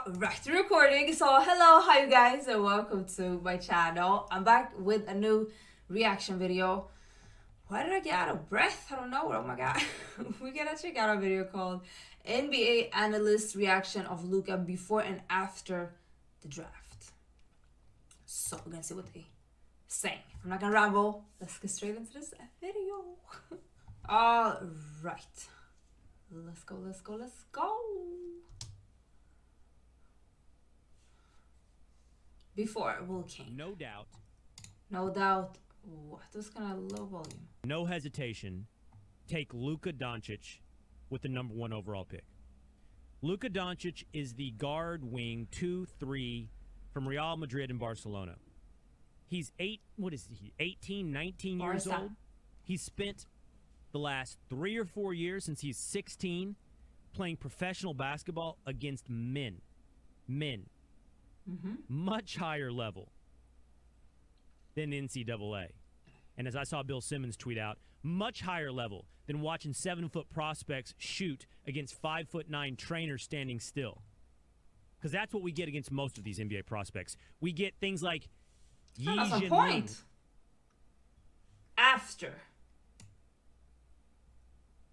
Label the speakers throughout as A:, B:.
A: Right, recording. So hello, hi you guys, and welcome to my channel. I'm back with a new reaction video. Why did I get out of breath? I don't know. Oh my god. We're gonna check out a video called NBA Analysts Reaction of Luka before and after the draft. So we're gonna see what they say. I'm not gonna ramble. Let's get straight into this video. All right. Let's go. Before Will King.
B: No doubt.
A: No doubt. What? This kind of low volume.
B: No hesitation. Take Luka Doncic with the #1 overall pick. Luka Doncic is the guard wing 2-3 from Real Madrid and Barcelona. He's 18, 19 years
A: Barca.
B: old. He's spent the last 3 or 4 years since he's 16 playing professional basketball against men. Much higher level than NCAA. And as I saw Bill Simmons tweet out, much higher level than watching 7-foot prospects shoot against 5'9" trainers standing still. Because that's what we get against most of these NBA prospects. We get things like Yi
A: That's a
B: Jinling.
A: point. After.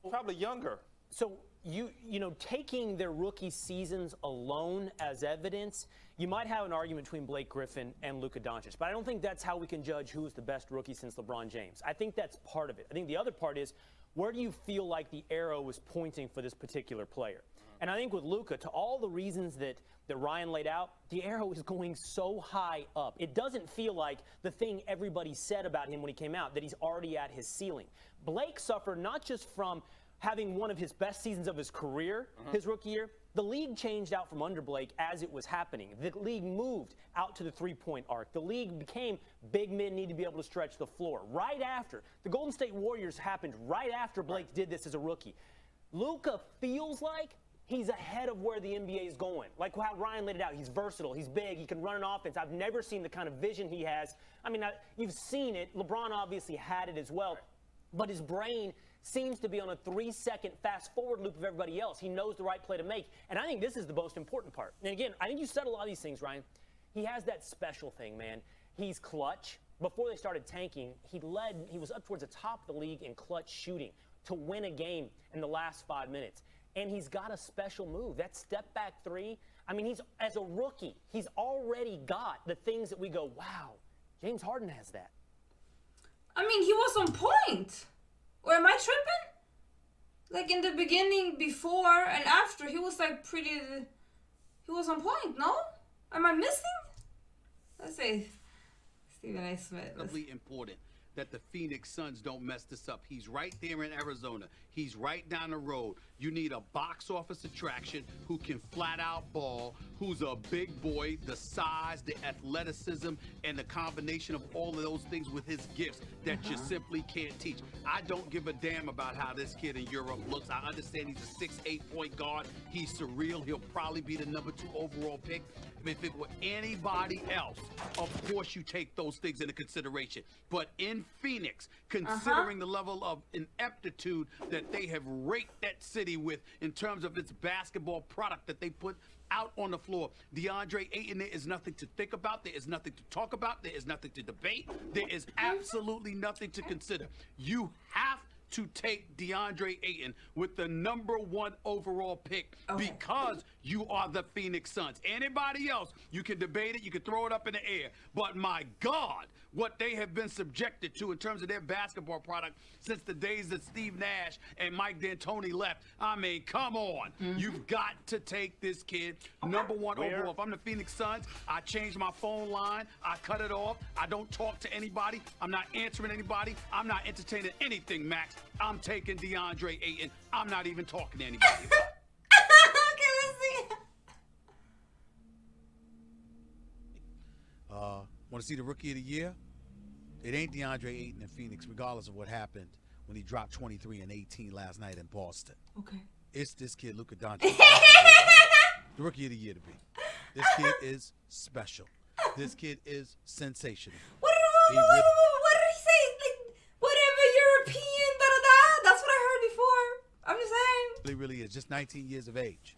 C: Probably younger.
D: So you know, taking their rookie seasons alone as evidence, you might have an argument between Blake Griffin and Luka Doncic, but I don't think that's how we can judge who's the best rookie since LeBron James. I think that's part of it. I think the other part is, where do you feel like the arrow is pointing for this particular player? And I think with Luka, to all the reasons that Ryan laid out, the arrow is going so high up. It doesn't feel like the thing everybody said about him when he came out, that he's already at his ceiling. Blake suffered not just from having one of his best seasons of his career, his rookie year. The league changed out from under Blake as it was happening. The league moved out to the three-point arc. The league became big men need to be able to stretch the floor. Right after, the Golden State Warriors happened right after Blake did this as a rookie. Luka feels like he's ahead of where the NBA is going. Like how Ryan laid it out, he's versatile, he's big, he can run an offense. I've never seen the kind of vision he has. I mean, you've seen it. LeBron obviously had it as well. But his brain seems to be on a 3-second fast-forward loop of everybody else. He knows the right play to make. And I think this is the most important part. And again, I think you said a lot of these things, Ryan. He has that special thing, man. He's clutch. Before they started tanking, he was up towards the top of the league in clutch shooting to win a game in the last 5 minutes. And he's got a special move. That step-back three, I mean, as a rookie, he's already got the things that we go, wow, James Harden has that.
A: I mean, he was on point. Or am I tripping? Like in the beginning, before and after, he was like he was on point, no? Am I missing? Let's say Stephen A. Smith.
E: Incredibly important that the Phoenix Suns don't mess this up. He's right there in Arizona. He's right down the road. You need a box office attraction who can flat out ball, who's a big boy, the size, the athleticism, and the combination of all of those things with his gifts that you simply can't teach. I don't give a damn about how this kid in Europe looks. I understand he's a 6'8" point guard. He's surreal. He'll probably be the #2 overall pick. If it were anybody else, of course you take those things into consideration. But in Phoenix, considering the level of ineptitude that they have raked that city with in terms of its basketball product that they put out on the floor, DeAndre Ayton, there is nothing to think about. There is nothing to talk about. There is nothing to debate. There is absolutely nothing to consider. You have to take DeAndre Ayton with the #1 overall pick because you are the Phoenix Suns. Anybody else, you can debate it, you can throw it up in the air. But my God, what they have been subjected to in terms of their basketball product since the days that Steve Nash and Mike D'Antoni left. I mean, come on. You've got to take this kid #1 overall. If I'm the Phoenix Suns, I change my phone line. I cut it off. I don't talk to anybody. I'm not answering anybody. I'm not entertaining anything, Max. I'm taking DeAndre Ayton. I'm not even talking to anybody.
A: Okay, let's see.
F: Want to see the Rookie of the Year? It ain't DeAndre Ayton in Phoenix, regardless of what happened when he dropped 23 and 18 last night in Boston.
A: Okay.
F: It's this kid, Luka Doncic. The Rookie of the Year to be. This kid is special. This kid is sensational.
A: What did he say? Like, whatever European, da-da-da. That's what I heard before. I'm just saying.
F: He really is. Just 19 years of age.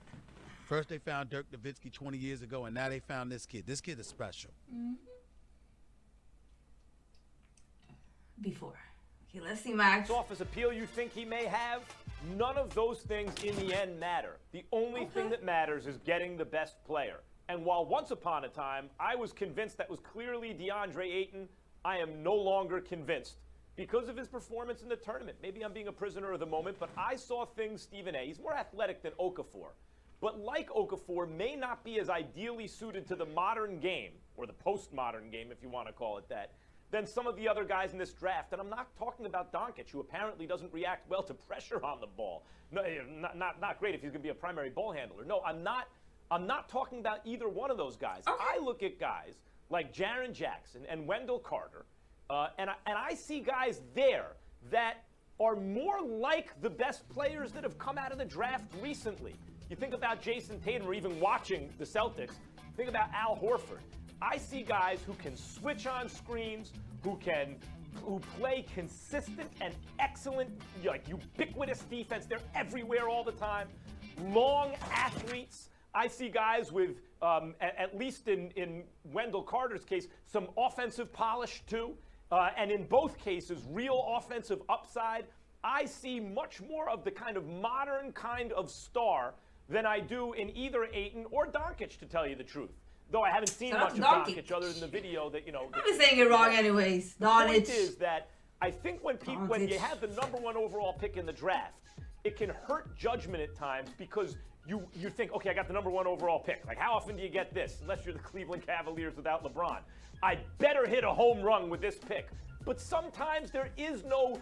F: First they found Dirk Nowitzki 20 years ago, and now they found this kid. This kid is special.
A: Before. Okay, let's see Max.
D: Office appeal you think he may have, none of those things in the end matter. The only thing that matters is getting the best player. And while once upon a time I was convinced that was clearly DeAndre Ayton, I am no longer convinced because of his performance in the tournament. Maybe I'm being a prisoner of the moment, but I saw things Stephen A. He's more athletic than Okafor. But like Okafor, may not be as ideally suited to the modern game, or the postmodern game if you want to call it that, than some of the other guys in this draft. And I'm not talking about Doncic, who apparently doesn't react well to pressure on the ball. No, not great if he's going to be a primary ball handler. No, I'm not talking about either one of those guys.
A: Okay.
D: I look at guys like Jaren Jackson and Wendell Carter, and I see guys there that are more like the best players that have come out of the draft recently. You think about Jason Tatum, or even watching the Celtics, think about Al Horford. I see guys who can switch on screens, who play consistent and excellent, like ubiquitous defense. They're everywhere all the time. Long athletes. I see guys with, at least in Wendell Carter's case, some offensive polish too. And in both cases, real offensive upside. I see much more of the kind of modern kind of star than I do in either Ayton or Doncic, to tell you the truth. Though I haven't seen much of Doncic other than the video that,
A: I've been saying it wrong anyways.
D: The point is that I think when you have the #1 overall pick in the draft, it can hurt judgment at times because you think, okay, I got the #1 overall pick. Like, how often do you get this? Unless you're the Cleveland Cavaliers without LeBron. I better hit a home run with this pick. But sometimes there is no,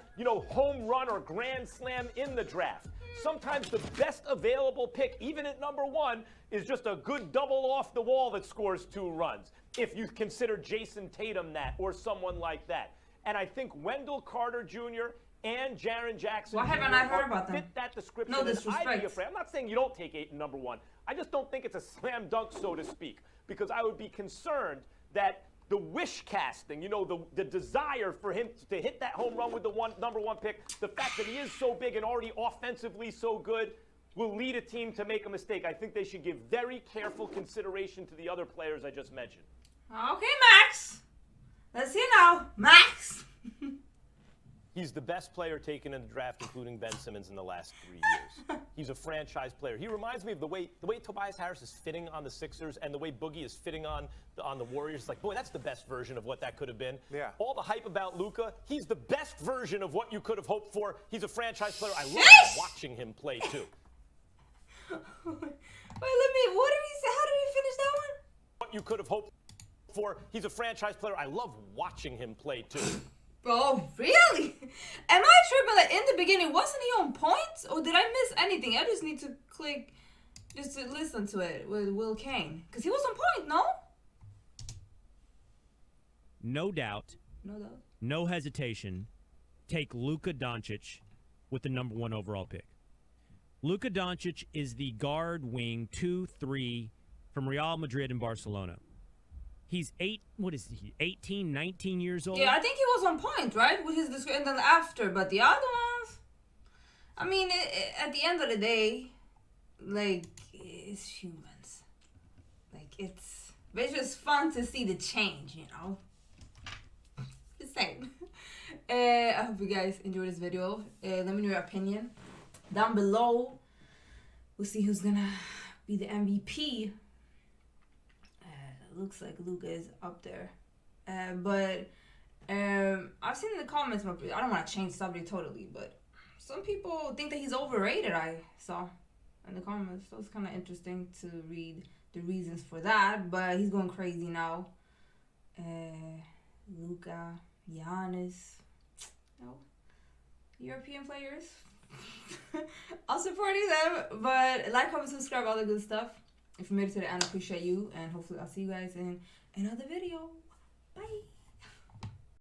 D: home run or grand slam in the draft. Sometimes the best available pick, even at #1, is just a good double off the wall that scores 2 runs. If you consider Jason Tatum that, or someone like that. And I think Wendell Carter Jr. and Jaren Jackson
A: Why haven't I heard about them?
D: fit that description.
A: No
D: I'd be
A: disrespect.
D: afraid. I'm not saying you don't take Ayton #1. I just don't think it's a slam dunk, so to speak, because I would be concerned that the wish casting, the desire for him to hit that home run with the #1 pick, the fact that he is so big and already offensively so good, will lead a team to make a mistake. I think they should give very careful consideration to the other players I just mentioned.
A: Okay, Max. Let's see now. Max.
D: He's the best player taken in the draft, including Ben Simmons, in the last 3 years. He's a franchise player. He reminds me of the way Tobias Harris is fitting on the Sixers and the way Boogie is fitting on the Warriors. It's like, boy, that's the best version of what that could have been. Yeah. All the hype about Luka, he's the best version of what you could have hoped for. He's a franchise player. I love watching him play, too.
A: Wait, what did he say? How did he finish that one?
D: What you could have hoped for. He's a franchise player. I love watching him play, too.
A: Bro, really? Am I tripping? Like, in the beginning, wasn't he on point? Or did I miss anything? I just need to click just to listen to it with Will Kane. Because he was on point, no?
B: No doubt.
A: No doubt.
B: No hesitation. Take Luka Doncic with the #1 overall pick. Luka Doncic is the guard wing 2-3 from Real Madrid and Barcelona. He's 18, 19 years old?
A: Yeah, I think he was on point, right? With his description, and then after. But the other ones, I mean, at the end of the day, like, it's humans. Like, it's just fun to see the change, Just saying. I hope you guys enjoyed this video. Let me know your opinion down below. We'll see who's gonna be the MVP. Looks like Luka is up there. But I've seen in the comments, I don't want to change subject totally, but some people think that he's overrated, I saw in the comments. So it's kind of interesting to read the reasons for that, but he's going crazy now. Luka, Giannis, European players. I'm supporting them, but like, comment, subscribe, all the good stuff. If you made it to the end, I appreciate you, and hopefully I'll see you guys in another video. Bye.